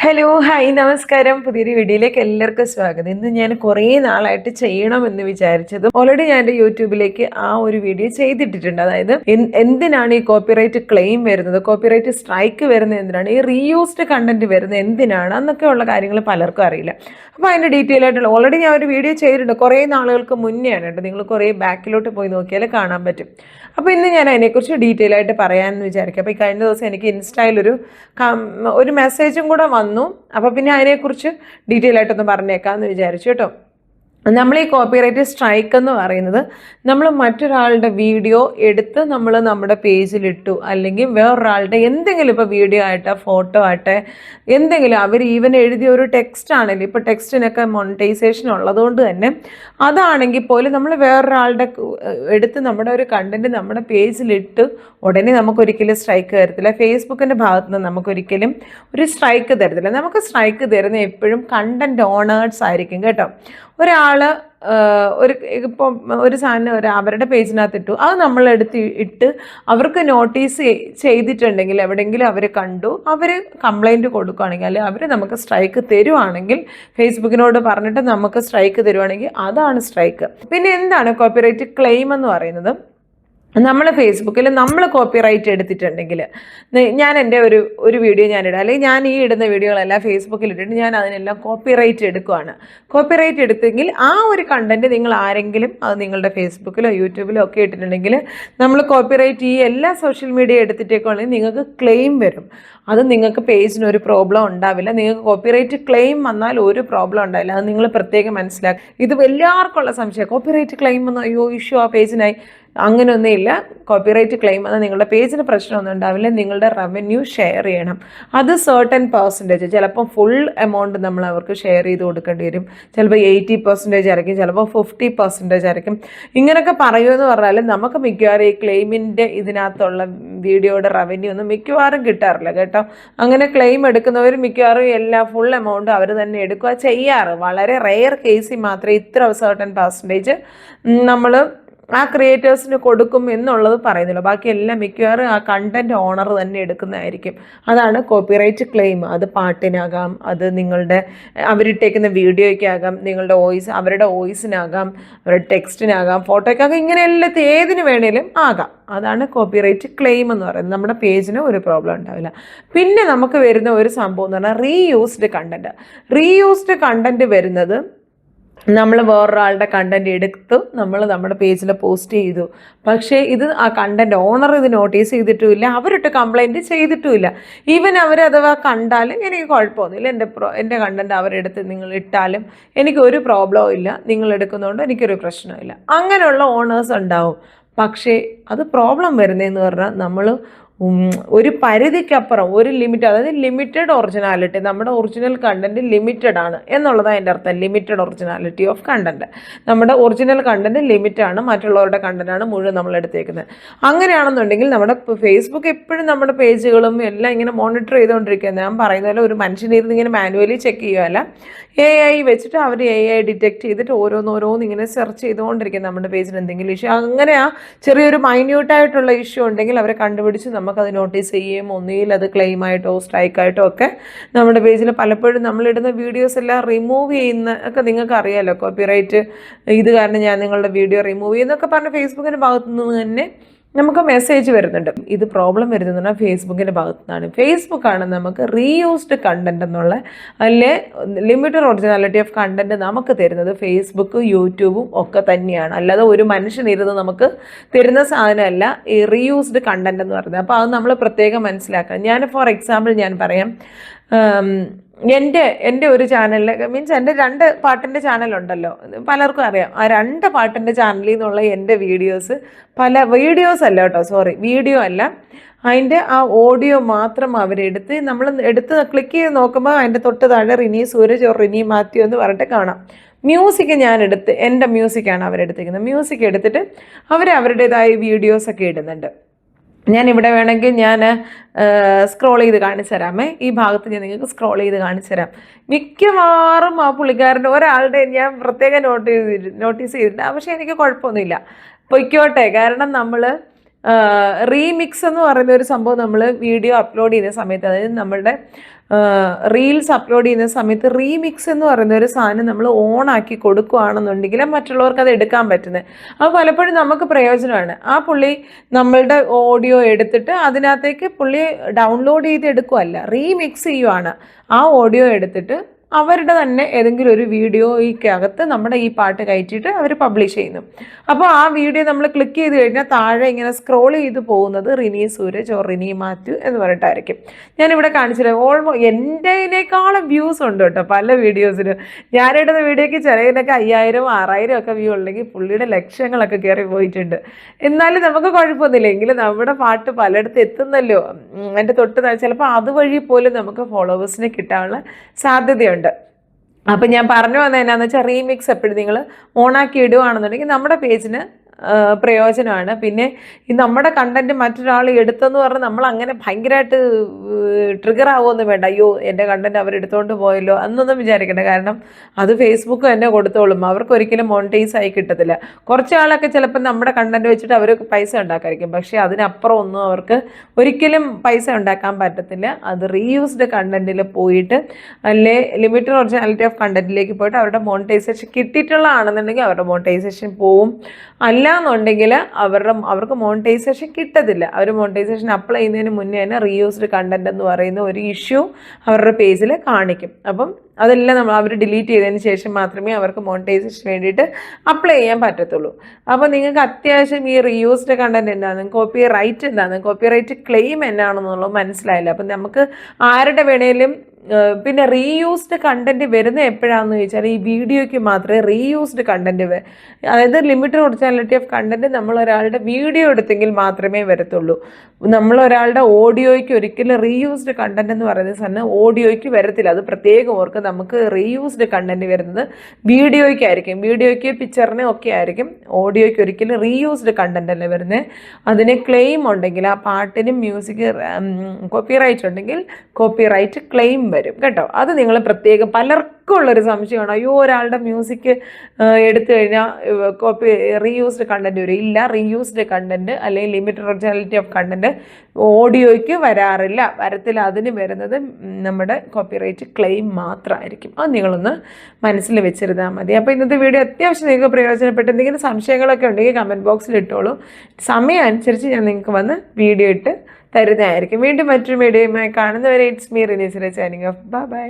Hello hi നമസ്കാരം. പുതിയൊരു വീഡിയോയിലേക്ക് എല്ലാവർക്കും സ്വാഗതം. ഇന്ന് ഞാൻ കുറേ നാളായിട്ട് ചെയ്യണമെന്ന് വിചാരിച്ചതും ഓൾറെഡി ഞാൻ എൻ്റെ യൂട്യൂബിലേക്ക് ആ ഒരു വീഡിയോ ചെയ്തിട്ടിട്ടുണ്ട്. അതായത് എന്തിനാണ് ഈ കോപ്പിറൈറ്റ് ക്ലെയിം വരുന്നത്, കോപ്പിറൈറ്റ് സ്ട്രൈക്ക് വരുന്നത് എന്തിനാണ്, ഈ റീയൂസ്ഡ് കണ്ടന്റ് വരുന്നത് എന്തിനാണ് എന്നൊക്കെയുള്ള കാര്യങ്ങൾ പലർക്കും അറിയില്ല. അപ്പോൾ അതിൻ്റെ ഡീറ്റെയിൽ ആയിട്ടുള്ള ഓൾറെഡി ഞാൻ ഒരു വീഡിയോ ചെയ്തിട്ടുണ്ട്, കുറേ നാളുകൾക്ക് മുന്നെയാണ് കേട്ടോ. നിങ്ങൾ കുറേ ബാക്കിലോട്ട് പോയി നോക്കിയാൽ കാണാൻ പറ്റും. അപ്പോൾ ഇന്ന് ഞാൻ അതിനെക്കുറിച്ച് ഡീറ്റെയിൽ ആയിട്ട് പറയാമെന്ന് വിചാരിക്കും. അപ്പോൾ ഈ കഴിഞ്ഞ ദിവസം എനിക്ക് ഇൻസ്റ്റയിലൊരു മെസ്സേജും കൂടെ വന്നു. അപ്പോൾ പിന്നെ അതിനെക്കുറിച്ച് ഡീറ്റെയിൽ ആയിട്ടൊന്ന് പറഞ്ഞേക്കാമെന്ന് വിചാരിച്ചു കേട്ടോ. നമ്മൾ ഈ കോപ്പിറൈറ്റ് സ്ട്രൈക്ക് എന്ന് പറയുന്നത്, നമ്മൾ മറ്റൊരാളുടെ വീഡിയോ എടുത്ത് നമ്മൾ നമ്മുടെ പേജിലിട്ടു, അല്ലെങ്കിൽ വേറൊരാളുടെ എന്തെങ്കിലും, ഇപ്പോൾ വീഡിയോ ആയിട്ടോ ഫോട്ടോ ആട്ടെ എന്തെങ്കിലും, അവർ ഈവൻ എഴുതിയ ഒരു ടെക്സ്റ്റ് ആണെങ്കിലും, ഇപ്പോൾ ടെക്സ്റ്റിനൊക്കെ മോണിറ്റൈസേഷൻ ഉള്ളതുകൊണ്ട് തന്നെ അതാണെങ്കിൽ പോലും നമ്മൾ വേറൊരാളുടെ എടുത്ത് നമ്മുടെ ഒരു കണ്ടൻറ്റ് നമ്മുടെ പേജിലിട്ട് ഉടനെ നമുക്കൊരിക്കലും സ്ട്രൈക്ക് തരത്തില്ല. ഫേസ്ബുക്കിൻ്റെ ഭാഗത്ത് നിന്ന് നമുക്കൊരിക്കലും ഒരു സ്ട്രൈക്ക് തരത്തില്ല. നമുക്ക് സ്ട്രൈക്ക് തരുന്ന എപ്പോഴും കണ്ടൻറ്റ് ഓണേഴ്സ് ആയിരിക്കും കേട്ടോ. ഒരാൾ ഇപ്പം ഒരു സാധനം അവരുടെ പേജിനകത്ത് ഇട്ടു, അത് നമ്മളെടുത്ത് ഇട്ട് അവർക്ക് നോട്ടീസ് ചെയ്തിട്ടുണ്ടെങ്കിൽ, എവിടെയെങ്കിലും അവർ കണ്ടു, അവർ കംപ്ലൈൻറ്റ് കൊടുക്കുകയാണെങ്കിൽ, അല്ലെങ്കിൽ അവർ നമുക്ക് സ്ട്രൈക്ക് തരുവാണെങ്കിൽ, ഫേസ്ബുക്കിനോട് പറഞ്ഞിട്ട് നമുക്ക് സ്ട്രൈക്ക് തരുവാണെങ്കിൽ അതാണ് സ്ട്രൈക്ക്. പിന്നെ എന്താണ് കോപ്പിറൈറ്റ് ക്ലെയിം എന്ന് പറയുന്നത്? നമ്മൾ ഫേസ്ബുക്കിൽ നമ്മൾ കോപ്പിറൈറ്റ് എടുത്തിട്ടുണ്ടെങ്കിൽ, ഞാൻ എൻ്റെ ഒരു വീഡിയോ ഞാനിടാം, അല്ലെങ്കിൽ ഞാൻ ഈ ഇടുന്ന വീഡിയോകളെല്ലാം ഫേസ്ബുക്കിൽ ഇട്ടിട്ട് ഞാൻ അതിനെല്ലാം കോപ്പിറൈറ്റ് എടുക്കുകയാണ്. കോപ്പിറൈറ്റ് എടുത്തെങ്കിൽ ആ ഒരു കണ്ടൻറ്റ് നിങ്ങൾ ആരെങ്കിലും അത് നിങ്ങളുടെ ഫേസ്ബുക്കിലോ യൂട്യൂബിലോ ഒക്കെ ഇട്ടിട്ടുണ്ടെങ്കിൽ, നമ്മൾ കോപ്പിറൈറ്റ് ഈ എല്ലാ സോഷ്യൽ മീഡിയ എടുത്തിട്ടേക്കുവാണെങ്കിൽ നിങ്ങൾക്ക് ക്ലെയിം വരും. അത് നിങ്ങൾക്ക് പേജിന് ഒരു പ്രോബ്ലം ഉണ്ടാവില്ല. നിങ്ങൾക്ക് കോപ്പിറൈറ്റ് ക്ലെയിം വന്നാൽ ഒരു പ്രോബ്ലം ഉണ്ടാവില്ല. അത് നിങ്ങൾ പ്രത്യേകം മനസ്സിലാക്കുക. ഇത് എല്ലാവർക്കുള്ള സംശയം, കോപ്പിറൈറ്റ് ക്ലെയിം വന്നു, അയ്യോ ഇഷ്യൂ ആ പേജിനായി. അങ്ങനെയൊന്നുമില്ല. കോപ്പിറൈറ്റ് ക്ലെയിം എന്നാൽ നിങ്ങളുടെ പേജിന് പ്രശ്നമൊന്നും ഉണ്ടാവില്ല. നിങ്ങളുടെ റവന്യൂ ഷെയർ ചെയ്യണം. അത് സർട്ടൻ പെർസെൻറ്റേജ്, ചിലപ്പോൾ ഫുൾ എമൗണ്ട് നമ്മൾ അവർക്ക് ഷെയർ ചെയ്ത് കൊടുക്കേണ്ടി വരും. ചിലപ്പോൾ 80% ആയിരിക്കും, ചിലപ്പോൾ 50% ആയിരിക്കും. ഇങ്ങനെയൊക്കെ പറയുമെന്ന് പറഞ്ഞാൽ നമുക്ക് മിക്കവാറും ഈ ക്ലെയിമിൻ്റെ ഇതിനകത്തുള്ള വീഡിയോയുടെ റവന്യൂ ഒന്നും മിക്കവാറും കിട്ടാറില്ല കേട്ടോ. അങ്ങനെ ക്ലെയിം എടുക്കുന്നവർ മിക്കവാറും എല്ലാ ഫുൾ എമൗണ്ട് അവർ തന്നെ എടുക്കുക ചെയ്യാറ്. വളരെ റെയർ കേസിൽ മാത്രമേ ഇത്ര സർട്ടൻ പെർസെൻറ്റേജ് നമ്മൾ ആ ക്രിയേറ്റേഴ്സിന് കൊടുക്കും എന്നുള്ളത് പറയുന്നില്ല. ബാക്കി എല്ലാം മിക്കവാറും ആ കണ്ടൻറ് ഓണർ തന്നെ എടുക്കുന്നതായിരിക്കും. അതാണ് കോപ്പിറൈറ്റ് ക്ലെയിം. അത് പാട്ടിനാകാം, അത് നിങ്ങളുടെ അവരിട്ടേക്കുന്ന വീഡിയോയ്ക്കാകാം, നിങ്ങളുടെ വോയിസ് അവരുടെ വോയിസിനാകാം, അവരുടെ ടെക്സ്റ്റിനാകാം, ഫോട്ടോയ്ക്കാകാം, ഇങ്ങനെ എല്ലാത്തിനും ഏതിന് വേണേലും ആകാം. അതാണ് കോപ്പിറൈറ്റ് ക്ലെയിം എന്ന് പറയുന്നത്. നമ്മുടെ പേജിന് ഒരു പ്രോബ്ലം ഉണ്ടാവില്ല. പിന്നെ നമുക്ക് വരുന്ന ഒരു സംഭവം എന്ന് പറഞ്ഞാൽ റീയൂസ്ഡ് കണ്ടൻറ്റ്. റീയൂസ്ഡ് കണ്ടൻറ്റ് വരുന്നത്, നമ്മൾ വേറൊരാളുടെ കണ്ടൻറ്റ് എടുത്തു നമ്മൾ നമ്മുടെ പേജിൽ പോസ്റ്റ് ചെയ്തു, പക്ഷേ ഇത് ആ കണ്ടൻറ്റ് ഓണർ ഇത് നോട്ടീസ് ചെയ്തിട്ടുമില്ല, അവരിട്ട് കംപ്ലൈൻറ്റ് ചെയ്തിട്ടുമില്ല. ഈവൻ അവരഥവാ കണ്ടാലും എനിക്ക് കുഴപ്പമൊന്നുമില്ല, എൻ്റെ കണ്ടൻറ്റ് അവരെടുത്ത് നിങ്ങൾ ഇട്ടാലും എനിക്കൊരു പ്രോബ്ലവും ഇല്ല, നിങ്ങൾ എടുക്കുന്നതുകൊണ്ട് എനിക്കൊരു പ്രശ്നമില്ല. അങ്ങനെയുള്ള ഓണേഴ്സ് ഉണ്ടാവും. പക്ഷേ അത് പ്രോബ്ലം വരുന്നതെന്ന് പറഞ്ഞാൽ, നമ്മൾ ഒരു പരിധിക്കപ്പുറം ഒരു ലിമിറ്റ്, അതായത് ലിമിറ്റഡ് ഒറിജിനാലിറ്റി, നമ്മുടെ ഒറിജിനൽ കണ്ടൻറ്റ് ലിമിറ്റഡ് ആണ് എന്നുള്ളതാണ് അതിൻ്റെ അർത്ഥം. Limited originality of content. നമ്മുടെ ഒറിജിനൽ കണ്ടൻറ്റ് ലിമിറ്റാണ്, മറ്റുള്ളവരുടെ കണ്ടൻറ്റാണ് മുഴുവൻ നമ്മൾ എടുത്തേക്കുന്നത്. അങ്ങനെയാണെന്നുണ്ടെങ്കിൽ നമ്മുടെ ഫേസ്ബുക്ക് എപ്പോഴും നമ്മുടെ പേജുകളും എല്ലാം ഇങ്ങനെ മോണിറ്റർ ചെയ്തുകൊണ്ടിരിക്കുക. ഞാൻ പറയുന്ന പോലെ ഒരു മനുഷ്യനിരുന്ന് ഇങ്ങനെ മാനുവലി ചെക്ക് ചെയ്യുകയല്ല, AI വെച്ചിട്ട് അവർ AI ഡിറ്റക്ട് ചെയ്തിട്ട് ഓരോന്നോരോന്ന് ഇങ്ങനെ സെർച്ച് ചെയ്തുകൊണ്ടിരിക്കും നമ്മുടെ പേജിൽ എന്തെങ്കിലും ഇഷ്യൂ. അങ്ങനെ ആ ചെറിയൊരു മൈന്യൂട്ടായിട്ടുള്ള ഇഷ്യൂ ഉണ്ടെങ്കിൽ അവരെ കണ്ടുപിടിച്ച് നമുക്കത് നോട്ടീസ് ചെയ്യുകയും ഒന്നുകിൽ അത് ക്ലെയിമായിട്ടോ സ്ട്രൈക്കായിട്ടോ ഒക്കെ നമ്മുടെ പേജിൽ പലപ്പോഴും നമ്മളിടുന്ന വീഡിയോസ് എല്ലാം റിമൂവ് ചെയ്യുന്ന ഒക്കെ നിങ്ങൾക്ക് അറിയാമല്ലോ. കോപ്പിറൈറ്റ് ഇത് കാരണം ഞാൻ നിങ്ങളുടെ വീഡിയോ റിമൂവ് ചെയ്യുന്നൊക്കെ പറഞ്ഞ് ഫേസ്ബുക്കിൻ്റെ ഭാഗത്തു നിന്ന് തന്നെ നമുക്ക് മെസ്സേജ് വരുന്നുണ്ട്. ഇത് പ്രോബ്ലം വരുന്നത് പറഞ്ഞാൽ ഫേസ്ബുക്കിൻ്റെ ഭാഗത്തു നിന്നാണ്. ഫേസ്ബുക്കാണ് നമുക്ക് റീയൂസ്ഡ് കണ്ടൻറ് എന്നുള്ള അല്ലെ ലിമിറ്റഡ് ഒറിജിനാലിറ്റി ഓഫ് കണ്ടൻറ് നമുക്ക് തരുന്നത്. ഫേസ്ബുക്കും യൂട്യൂബും ഒക്കെ തന്നെയാണ്, അല്ലാതെ ഒരു മനുഷ്യനിരുന്ന് നമുക്ക് തരുന്ന സാധനമല്ല ഈ റീയൂസ്ഡ് കണ്ടൻറ് എന്ന് പറയുന്നത്. അപ്പോൾ അത് നമ്മൾ പ്രത്യേകം മനസ്സിലാക്കണം. ഞാൻ ഫോർ എക്സാമ്പിൾ ഞാൻ പറയാം, എൻ്റെ ഒരു ചാനലിൽ മീൻസ് എൻ്റെ 2 പാട്ടിൻ്റെ ചാനലുണ്ടല്ലോ, പലർക്കും അറിയാം. ആ 2 പാട്ടിൻ്റെ ചാനലിൽ നിന്നുള്ള എൻ്റെ വീഡിയോസ്, പല വീഡിയോസ് അല്ല കേട്ടോ, സോറി വീഡിയോ അല്ല, അതിൻ്റെ ആ ഓഡിയോ മാത്രം അവരെടുത്ത് നമ്മൾ ക്ലിക്ക് ചെയ്ത് നോക്കുമ്പോൾ അതിൻ്റെ തൊട്ട് താഴെ റിനി സൂരജ് ഓർ റിനി മാത്യു എന്ന് പറഞ്ഞിട്ട് കാണാം. മ്യൂസിക് ഞാനെടുത്ത്, എൻ്റെ മ്യൂസിക്കാണ് അവരെടുത്തിരിക്കുന്നത്. മ്യൂസിക് എടുത്തിട്ട് അവരുടേതായ വീഡിയോസൊക്കെ ഇടുന്നുണ്ട്. ഞാനിവിടെ വേണമെങ്കിൽ ഞാൻ സ്ക്രോൾ ചെയ്ത് കാണിച്ചു തരാമേ. ഈ ഭാഗത്ത് ഞാൻ നിങ്ങൾക്ക് സ്ക്രോൾ ചെയ്ത് കാണിച്ചു തരാം. മിക്കവാറും ആ പുള്ളിക്കാരൻ്റെ ഒരാളുടെ ഞാൻ പ്രത്യേകം നോട്ടീസ് ചെയ്തിട്ടുണ്ട്. പക്ഷേ എനിക്ക് കുഴപ്പമൊന്നുമില്ല, പൊയ്ക്കോട്ടെ. കാരണം നമ്മൾ റീമിക്സ് എന്ന് പറയുന്ന ഒരു സംഭവം നമ്മൾ വീഡിയോ അപ്ലോഡ് ചെയ്യുന്ന സമയത്ത്, അതായത് നമ്മളുടെ റീൽസ് അപ്ലോഡ് ചെയ്യുന്ന സമയത്ത് റീമിക്സ് എന്ന് പറയുന്ന ഒരു സാധനം നമ്മൾ ഓണാക്കി കൊടുക്കുകയാണെന്നുണ്ടെങ്കിൽ മറ്റുള്ളവർക്ക് അത് എടുക്കാൻ പറ്റുന്നത്. അത് പലപ്പോഴും നമുക്ക് പ്രയോജനമാണ്. ആ പുള്ളി നമ്മളുടെ ഓഡിയോ എടുത്തിട്ട് അതിനകത്തേക്ക് പുള്ളി ഡൗൺലോഡ് ചെയ്ത് എടുക്കുകയല്ല, റീമിക്സ് ചെയ്യുവാണ്. ആ ഓഡിയോ എടുത്തിട്ട് അവരുടെ തന്നെ ഏതെങ്കിലും ഒരു വീഡിയോയ്ക്കകത്ത് നമ്മുടെ ഈ പാട്ട് കയറ്റിയിട്ട് അവർ പബ്ലിഷ് ചെയ്യുന്നു. അപ്പോൾ ആ വീഡിയോ നമ്മൾ ക്ലിക്ക് ചെയ്ത് കഴിഞ്ഞാൽ താഴെ ഇങ്ങനെ സ്ക്രോൾ ചെയ്ത് പോകുന്നത് റിനി സൂരജ് ഓർ റിനി മാത്യു എന്ന് പറഞ്ഞിട്ടായിരിക്കും. ഞാനിവിടെ കാണിച്ചില്ല, എൻ്റെതിനേക്കാളും വ്യൂസ് ഉണ്ട് കേട്ടോ പല വീഡിയോസിനും. ഞാനിടുന്ന വീഡിയോയ്ക്ക് ചിലതിനൊക്കെ 5000 6000 ഒക്കെ വ്യൂ ഉണ്ടെങ്കിൽ പുള്ളിയുടെ ലക്ഷങ്ങളൊക്കെ കയറി പോയിട്ടുണ്ട്. എന്നാലും നമുക്ക് കുഴപ്പമൊന്നുമില്ല, എങ്കിലും നമ്മുടെ പാട്ട് പലയിടത്ത് എത്തുന്നല്ലോ. എൻ്റെ തൊട്ട് ചിലപ്പോൾ അതുവഴി പോലും നമുക്ക് ഫോളോവേഴ്സിനെ കിട്ടാനുള്ള സാധ്യതയുണ്ട്. അപ്പം ഞാൻ പറഞ്ഞു വന്നത് എന്നാന്ന് വെച്ചാൽ റീമിക്സ് എപ്പോഴും നിങ്ങൾ ഓണാക്കി ഇടുകയാണെന്നുണ്ടെങ്കിൽ നമ്മുടെ പേജിന് പ്രയോജനമാണ്. പിന്നെ ഈ നമ്മുടെ കണ്ടന്റ് മറ്റൊരാൾ എടുത്തെന്ന് പറഞ്ഞാൽ നമ്മൾ അങ്ങനെ ഭയങ്കരമായിട്ട് ട്രിഗർ ആവുമൊന്നും വേണ്ട. അയ്യോ എൻ്റെ കണ്ടന്റ് അവരെടുത്തുകൊണ്ട് പോയല്ലോ എന്നൊന്നും വിചാരിക്കണ്ട. കാരണം അത് ഫേസ്ബുക്ക് തന്നെ കൊടുത്തോളും, അവർക്ക് ഒരിക്കലും മോണിറ്റൈസ് ആയി കിട്ടത്തില്ല. കുറച്ച് ആളൊക്കെ ചിലപ്പോൾ നമ്മുടെ കണ്ടന്റ് വെച്ചിട്ട് അവർ പൈസ ഉണ്ടാക്കായിരിക്കും, പക്ഷേ അതിനപ്പുറം ഒന്നും അവർക്ക് ഒരിക്കലും പൈസ ഉണ്ടാക്കാൻ പറ്റത്തില്ല. അത് റീയൂസ്ഡ് കണ്ടന്റിൽ പോയിട്ട് അല്ലെ ലിമിറ്റഡ് ഒറിജിനാലിറ്റി ഓഫ് കണ്ടന്റിലേക്ക് പോയിട്ട് അവരുടെ മോണിറ്റൈസേഷൻ കിട്ടിയിട്ടുള്ളതാണെന്നുണ്ടെങ്കിൽ അവരുടെ മോണിറ്റൈസേഷൻ പോവും. അല്ലാന്നുണ്ടെങ്കിൽ അവർക്ക് മോണിറ്റൈസേഷൻ കിട്ടത്തില്ല. അവർ മോണിറ്റൈസേഷൻ അപ്ലൈ ചെയ്യുന്നതിന് മുന്നേ തന്നെ റീയൂസ്ഡ് കണ്ടന്റ് എന്ന് പറയുന്ന ഒരു ഇഷ്യൂ അവരുടെ പേജിൽ കാണിക്കും. അപ്പം അതെല്ലാം അവർ ഡിലീറ്റ് ചെയ്തതിന് ശേഷം മാത്രമേ അവർക്ക് മോണിറ്റൈസേഷൻ വേണ്ടിയിട്ട് അപ്ലൈ ചെയ്യാൻ പറ്റത്തുള്ളൂ. അപ്പോൾ നിങ്ങൾക്ക് അത്യാവശ്യം ഈ റീയൂസ്ഡ് കണ്ടന്റ് എന്താണ്, കോപ്പി റൈറ്റ് എന്താണ്, കോപ്പി റൈറ്റ് ക്ലെയിം എന്നാണെന്നുള്ളത് മനസ്സിലായില്ല. അപ്പം നമുക്ക് ആരുടെ വേണേലും പിന്നെ റീയൂസ്ഡ് കണ്ടന്റ് വരുന്നത് എപ്പോഴാണെന്ന് ചോദിച്ചാൽ ഈ വീഡിയോയ്ക്ക് മാത്രമേ റീയൂസ്ഡ് കണ്ടന്റ് അതായത് ലിമിറ്റഡ് ഒറിജിനാലിറ്റി ഓഫ് കണ്ടന്റ് നമ്മൾ ഒരാളുടെ വീഡിയോ എടുത്തെങ്കിൽ മാത്രമേ വരത്തുള്ളൂ. നമ്മൾ ഒരാളുടെ ഓഡിയോയ്ക്ക് ഒരിക്കലും റീയൂസ്ഡ് കണ്ടന്റ് എന്ന് പറയുന്ന സാധനം ഓഡിയോയ്ക്ക് വരത്തില്ല. അത് പ്രത്യേകം ഓർക്ക്. നമുക്ക് റീയൂസ്ഡ് കണ്ടന്റ് വരുന്നത് വീഡിയോയ്ക്കായിരിക്കും, വീഡിയോയ്ക്ക് പിക്ചറിന് ഒക്കെ ആയിരിക്കും. ഓഡിയോയ്ക്ക് ഒരിക്കലും റീയൂസ്ഡ് കണ്ടന്റ് അല്ലേ വരുന്നത്. അതിന് ക്ലെയിം ഉണ്ടെങ്കിൽ, ആ പാട്ടിന് മ്യൂസിക് കോപ്പിറൈറ്റ് ഉണ്ടെങ്കിൽ കോപ്പിറൈറ്റ് ക്ലെയിം വരും കേട്ടോ. അത് നിങ്ങൾ പ്രത്യേകം, പലർക്കും ഉള്ളൊരു സംശയമാണ്, അയ്യോ ഒരാളുടെ മ്യൂസിക് എടുത്തു കഴിഞ്ഞാൽ റീയൂസ്ഡ് കണ്ടന്റ് വരും. ഇല്ല, റീയൂസ്ഡ് കണ്ടന്റ് അല്ലെങ്കിൽ ലിമിറ്റഡ് ഒറിജിനാലിറ്റി ഓഫ് കണ്ടന്റ് ഓഡിയോയ്ക്ക് വരത്തില്ല. അതിന് വരുന്നത് നമ്മുടെ കോപ്പിറൈറ്റ് ക്ലെയിം മാത്രമായിരിക്കും. അത് നിങ്ങളൊന്ന് മനസ്സിൽ വെച്ചിരുന്നാൽ മതി. അപ്പോൾ ഇന്നത്തെ വീഡിയോ അത്യാവശ്യം നിങ്ങൾക്ക് പ്രയോജനപ്പെട്ട എന്തെങ്കിലും സംശയങ്ങളൊക്കെ ഉണ്ടെങ്കിൽ കമൻറ്റ് ബോക്സിൽ ഇട്ടോളൂ. സമയം അനുസരിച്ച് ഞാൻ നിങ്ങൾക്ക് വന്ന് വീഡിയോ ഇട്ട് തരുന്നതായിരിക്കും. വീണ്ടും മറ്റൊരു വീഡിയോയുമായി കാണുന്നവരെ it's me Rini Sooraj signing off. By.